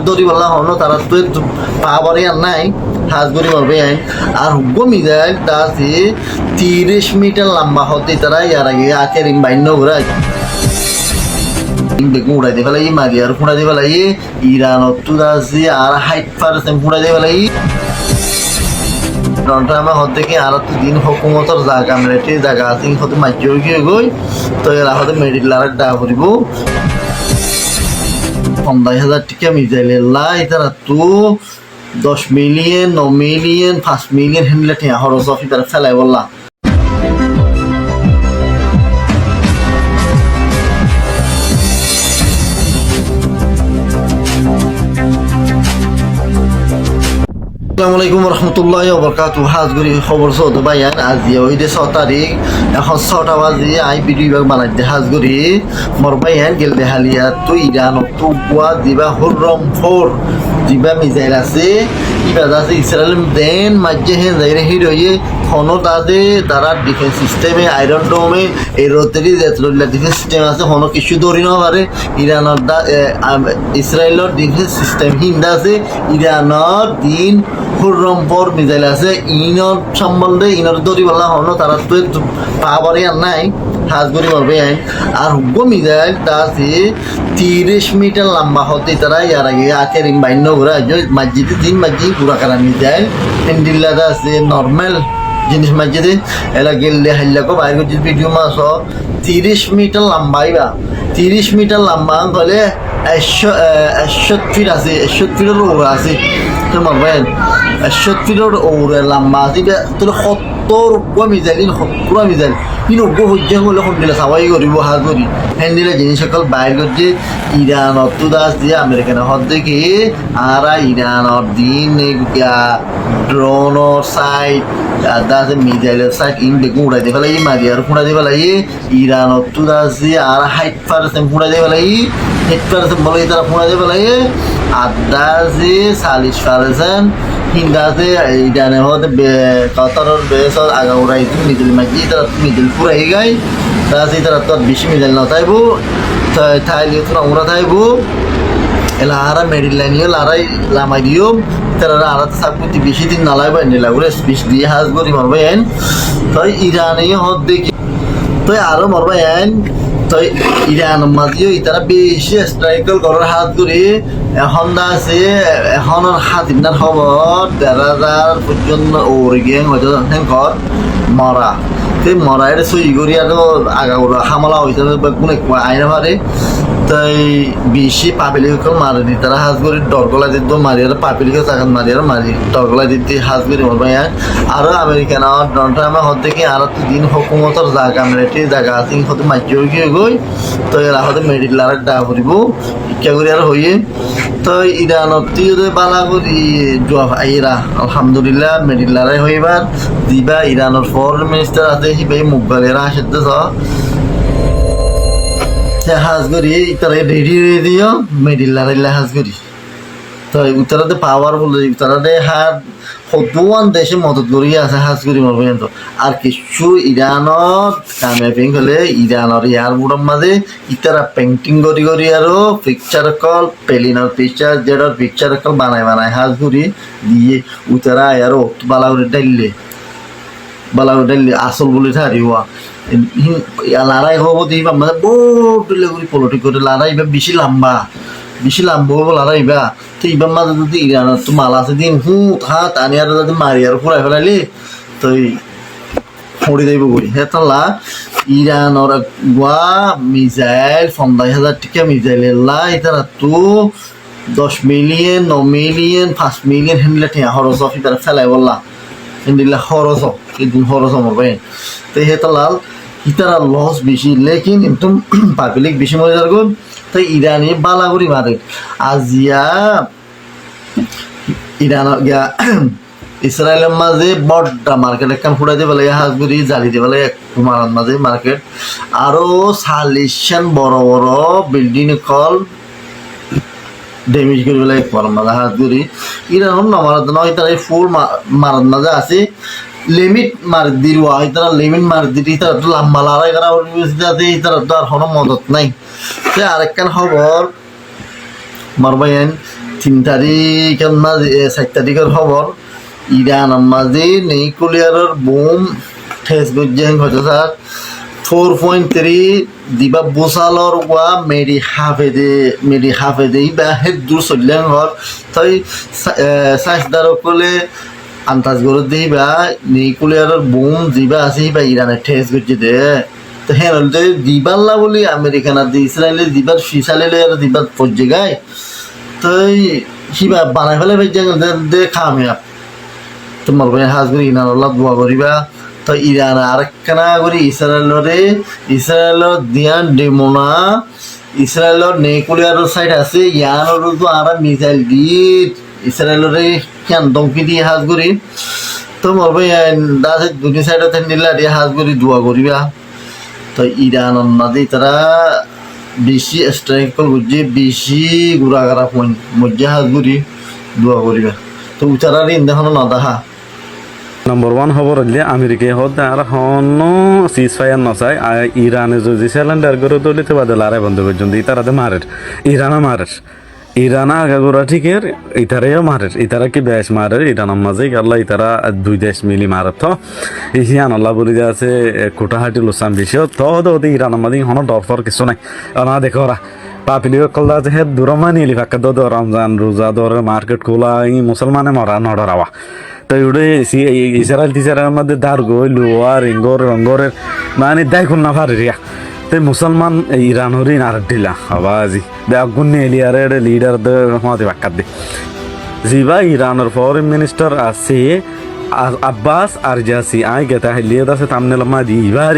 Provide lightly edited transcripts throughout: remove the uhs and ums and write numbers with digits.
দড়ি বলা হলো তারা তো পাওয়ারে আর নাই হাজ গড়ি মারবে আইন আর হুগ্গো মিজাইল তা আছে 30 মিটার লম্বা হতে তারা ইয়ার আগে আখের বাইন্য ঘুরা বেগুন উড়াই দিয়ে ফেলাই মারি আর ফুড়া দিয়ে ফেলাই ইরান অতুরা আছে আর 60% ফুড়া দিয়ে ফেলাই আমার হতে কি আর তো দিন হকুমতর জায়গা মিলিটারি জায়গা আছে হতে মাঝে গিয়ে গই তো এরা হতে মেডিকেল ডা করিব 50,000 টাকা মিজাইলে লাই তারা তো 10 মিলিয়ন 9 মিলিয়ন 5 মিলিয়ন হ্যান্ডলে টিয়া খরচ অফি তারা ফেলাই বললা আসসালামু আলাইকুম রহমতুল্লাহ বরকাতুহু হাজগুড়ি খবর চৌধ ভাইয়ান আজি ওইদে 6 তারিখ এখন 6টা বাজে আই ভিডিও বিভাগ বানাই দে হাজগুড়ি মোর ভাইয়ান গেল দেহালিয়া তো ইরান তো গুয়া দিবা হুররম 4 দিবা মিসাইল আছে ইবাদ আছে ইসরায়েল দেন মাঝে হে যাইরে হিরোয়ে হনো তাদে তারা ডিফেন্স সিস্টেমে আয়রন ডোমে এরোতেরি যেতলা ডিফেন্স সিস্টেম আছে হনো কিছু ধরি না পারে ইরানের ইসরায়েলের ডিফেন্স সিস্টেম হিন্দা আছে ইরানের দিন হুররমপুর মিসাইল আছে ইনর সম্বন্ধে ইনর দড়ি বলা হলো তারা তো পাওয়ারে আর নাই হাজ গড়ি মারবে আইন আর হুগ্গো মিসাইল তা আছে 30 মিটার লম্বা হতে তারা ইয়ার আগে আখের বাইন্য ঘুরা মসজিদে দিন মসজিদ পুরা করা মিসাইল হেন্ডিল্লাদা আছে নর্মাল জিনিস মসজিদে এলা গেলে হাইলাকো বাইর করছি ভিডিও মাস 30 মিটার লম্বাইবা 30 মিটার লম্বা হলে 100 ফিট আছে 100 ফিটের ওরা আছে তোমার ভাই 100 ফিটের ওরা লম্বা আছে তোর 70 মিজাইল 70 মিজাইল কিন্তু হজ্জা হলে হন্ডিলা সবাই করিব হাত করি হ্যান্ডিলা জিনিস সকল বাইর করছে ইরান তো দাস দিয়ে আমেরিকানের হদ দেখে আর ইরানের দিন ড্রোনর সাইট দাস মিজাইলের সাইট ইন বেগুন উড়াই দিয়ে ফেলাই মারি আর ফুড়া দিয়ে ফেলাই ইরান তো দাস দিয়ে আর 60% ফুড়া দিয়ে ফেলাই 60% বলে তারা ফুড়া দিয়ে ফেলাই আদা যে 40% হিন্দাতে ইরানে হতে কাতারের বেশ আগা উড়াই মিডিল মাঝি তারা মিডিল পুরাই গাই তারা তারা তো বেশি মিডিল না তাইবো থাইলে তো আমরা থাইবো এলা আরা মেডিল লাইনিও লারাই লামাই দিও তারা আরা তো সাবকুতি বেশি দিন নালাই বাই নিলা করে স্পিচ দিয়ে হাজ করি মারবে এন তাই ইরানে হদ দেখি তো আরো মারবে এন তো ইরান মাঝিও তারা বেশি স্ট্রাইকল করার হাত করে এখন আছে এখন হাতিনার খবর 1,500 পর্যন্ত ওর গিয়ে হয়তো কর মরা সেই মরাই সই করি আর আগাগোড়া হামলা হয়েছে কোনো আইনা পারে তাই বেশি পাবলিক মারি দি তারা হাজ করে ডরগলা দিত মারি আর পাবলিক চাকাত মারি আর মারি ডরগলা দিতে হাজ করে মারবে আরো আমেরিকান ডোনাল্ড ট্রাম্পের হতে কি আর তো দিন হকুমতর জায়গা মিলিটারি জায়গা আছে হতে মাঝে গিয়ে গই তো এরা হতে মেডিকেল আর ডা করিব শিক্ষা করি আর হইয়ে তো ইরানত বালা করি এরা আলহামদুলিল্লাহ মেডিকেল আর হইবার দিবা ইরানের ফরেন মিনিস্টার আছে হিবাই মুগালেরা আসতে হাজ করি তারা রেডি দিও মেডিল লারাইলা হাজ করি তো উত্তরাতে পাওয়ার বলে উত্তরাতে হাত হতুয়ান দেশে মদত করিয়ে আছে হাজ করি মারবে তো আর কিছু ইরানত কামিয়াবি হলে ইরানের এয়ারপোর্টের মাঝে ইতারা পেন্টিং করি করি আরো পিকচার কল পেলিনার পিকচার যেটার পিকচার কল বানায় হাজ করি দিয়ে উত্তরা আরো বালাউরি ডাইলে আসল বলে থারিওয়া লড়াই হব দিবা মানে বহুত লেগুলি পলিটিক করে লড়াই বেশি লম্বা হবো লড়াইবা তো ইবার মাঝে যদি ইরানের তো মাল আছে দিন হাত আনি আর যদি মারি আর ফুরাই ফেলাইলি তো ফড়ি যাইব করি হেতলা ইরানের গুয়া মিসাইল 50,000 টাকা মিসাইল লাই তারা তো 10 মিলিয়ন 9 মিলিয়ন 5 মিলিয়ন হ্যান্ডলে টিয়া খরচ অফি তারা ফেলাই বললা হ্যান্ডিলা খরচ এদিন খরচ আমার ভাই তো হেতলাল ইতারা লস বেশি লেকিন একদম পাবলিক বেশি মরে যার গো তাই ইরানি বালাগুড়ি মারে আজিয়া ইরান গিয়া ইসরায়েলের মাঝে বড়টা মার্কেট একখান ফুটাই দিয়ে বলে হাজগুড়ি জালি দিয়ে বলে মারার মাঝে মার্কেট আরো 40 বড় বড় বিল্ডিং কল ড্যামেজ করে বলে মারার মাঝে হাজগুড়ি ইরান না মারার নয় তারা ফুল মারার মাঝে আছে লিমিট মার দিরুয়া ইতারা লিমিট মার দিতে ইতারা তো লম্বা লড়াই করা ইউনিভার্সিটিতে ইতারা তো আর কোনো মদত নাই সে আরেকখান খবর মারবাইন 3 তারিখের মাঝে 4 তারিখের খবর ইরানের মাঝে নিউক্লিয়ারের বোম ঠেস গজ্জে হয়তো স্যার 4.3 দিবা বুসালর ওয়া মেরি হাফেদে ইবা হেদ দূর চললেন হর তাই সাইসদার কলে আন্তাজ গরত দিবা নিউক্লিয়ারের বোম দিবা আছে বা ইরানের ঠেস গজ্জে দে তো হ্যাঁ দিবাল্লা বলি আমেরিকান আর ইসরায়েলের দিবার ফিসালে আর দিবার পর্যে গায় তাই সিবা বানাই ফেলে দে খামিয়াব তোমার ভাই হাজগুড়ি ইনার দোয়া করিবা তো ইরান আরেকখানা করি ইসরায়েলের দিয়ান ডেমোনা ইসরায়েলের নিউক্লিয়ারের সাইড আছে ইয়ানোর তো আর মিসাইল দি ইসরায়েলের কেন দমকি দিয়ে হাজগুড়ি তো মোর ভাই দাসে দুটি সাইডে নিলা দিয়ে হাজগুড়ি দোয়া করিবা তো ইরান নাদি তারা বেশি স্ট্রাইক করছে বেশি ঘোরাঘারা ফোন মজ্জা হাজগুড়ি দোয়া করিবা তো উচারার ইন্দাখন নদাহা নম্বর 1 খবর হলে আমেরিকায় হদ আর হন সিজ ফায়ার নচাই ইরানে যদি সিলিন্ডার করে তুলিতে বাদে লড়াই বন্ধ পর্যন্ত ইতারাতে মারের ইরানা আগাগোড়া ঠিকের ইতারেও মারের ইতারা কি বেশ মারের ইরানের মাঝে আল্লাহ ইতারা 2 দেশ মিলি মারত তো ইহিয়ান আল্লাহ বলি যে আছে কোটাহাটি লোসাম বেশি তো ওদের ইরানের মাঝে হন ডর কিছু নাই না দেখো ওরা পাপিলিও কলদা যে হে দূরমানি এলি ফাঁকা দো রমজান রোজা দর মার্কেট খোলা ই মুসলমানে মরা নডরাওয়া তো ইউডে ইসরায়েল টিসারের মধ্যে দার গই লোয়া রঙ্গরের মানে দেখুন না পারে রিয়া তে মুসলমান ইরানরি আর ঢিলা আবাজি দে আগুন এলিয়ারে লিডার দে হতে বাক্কাত দে জিবা ইরানের ফরেন মিনিস্টার আছে আব্বাস আরজাসি আই গেতা হেলিয়ে দাসে তামনে লমা দিবার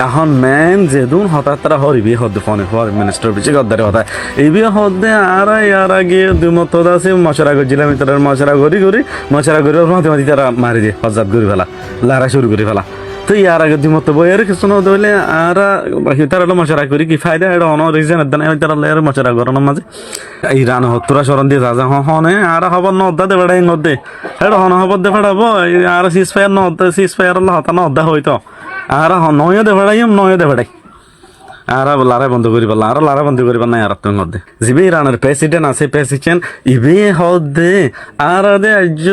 এখন মেন যেদুন হঠাৎ হরিবি হদ ফোনে ফরেন মিনিস্টার বিচে গদ্দারে হতা এবি হদে আর ইয়ার আগে দুমত দাসে মশরা গজিলাম ইতার মশরা গরি মাঝে মাঝে তারা মারি দিয়ে হজাত গরি ফেলা লারা শুরু করে ফেলা তো ইয়ার আগে দিমত বইয়ের কিছু না দইলে আর তারা মশরা করি কি ফায়দা এটা অন রিজন এদান তারা লেয়ার মশরা করানোর মাঝে ইরান হত্তরা সরণ দিয়ে যা হনে আর খবর নদ্দা দে বেড়াই নদে এটা হন খবর দে ফেড়াবো আর সিজ ফায়ার আল্লাহ হতা নদ্দা হইতো আর নয় দে বেড়াই আর লারা বন্ধ করি পারলাম আর লারা বন্ধ করি পারলাম আর তুমি মধ্যে জিবি ইরানের প্রেসিডেন্ট আছে প্রেসিডেন্ট ইবে হদে আর দে আজ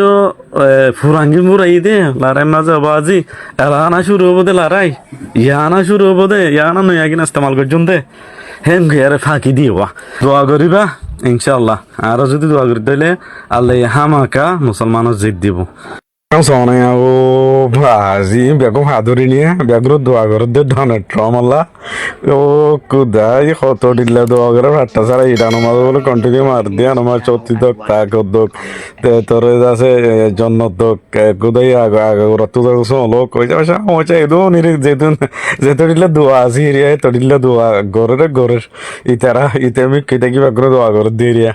ফুরাঙ্গি মুরাই দে লারাই মাঝে বাজি এলানা শুরু হবো দে লারাই ইয়ানা শুরু হবো দে ইয়ানা নয় কিনা ইস্তেমাল করছুন দে হেন আরে ফাঁকি দিবা দোয়া করিবা ইনশাল্লাহ আর যদি দোয়া করি তাহলে আল্লাহ হামাকা মুসলমানের জিত দিব সোনে ও ভাজি বেগো হাদুরি নিয়ে বেগরো দোয়া করে দে ধনে ট্রমাল্লা ও কুদাই কত দিলে দোয়া করে ভাতটা ছাড়া ইরানো মাঝে বলে কন্টিনিউ মার দিয়ে আমার চত্তি দোক তাক দোক তোর আছে জন্নত দোক কুদাই আগা করে তো লোক কই যাবে সময় এদো নিরে যেহেতু দিলে দোয়া আছে রে তো দিলে দোয়া গরের ইতারা ইতে আমি কেটে কি বেগরো দোয়া করে দিয়ে